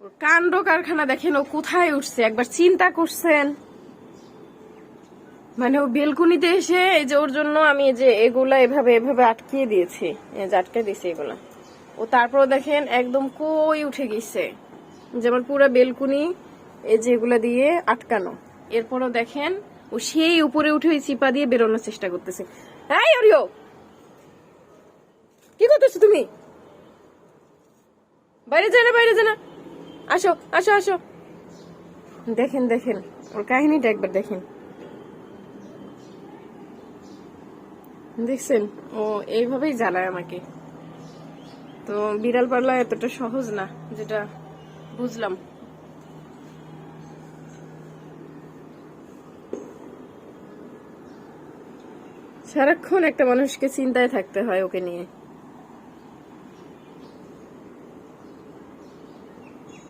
ওর কাণ্ড কারখানা দেখেন, ও কোথায় উঠছে একবার চিন্তা করছেন? মানে ও বেলকুনিতে এসে এই যে ওর জন্য আমি এই যে এগুলা এভাবে এভাবে আটকিয়ে দিয়েছি, এই যে আটকে দিয়েছি এগুলা। ও তারপর দেখেন একদম কই উঠে গেছে, যেমন পুরো বেলকুনি এই যে এগুলা দিয়ে আটকানো। এরপরও দেখেন ও সেই উপরে উঠে ওই চিপা দিয়ে বেরোনোর চেষ্টা করতেছে। এই অরিও, কি করতেছো তুমি? বাইরে যায় না, বাইরে যায় না, আসো আসো আসো। দেখেন দেখেন ওর কাহিনীটা একবার দেখেন, দেখছেন? ও এইভাবেই জ্বালায় আমাকে। তো বিড়াল পালা এতটা সহজ না, যেটা বুঝলাম। সারাক্ষণ একটা মানুষকে চিন্তায় থাকতে হয় ওকে নিয়ে।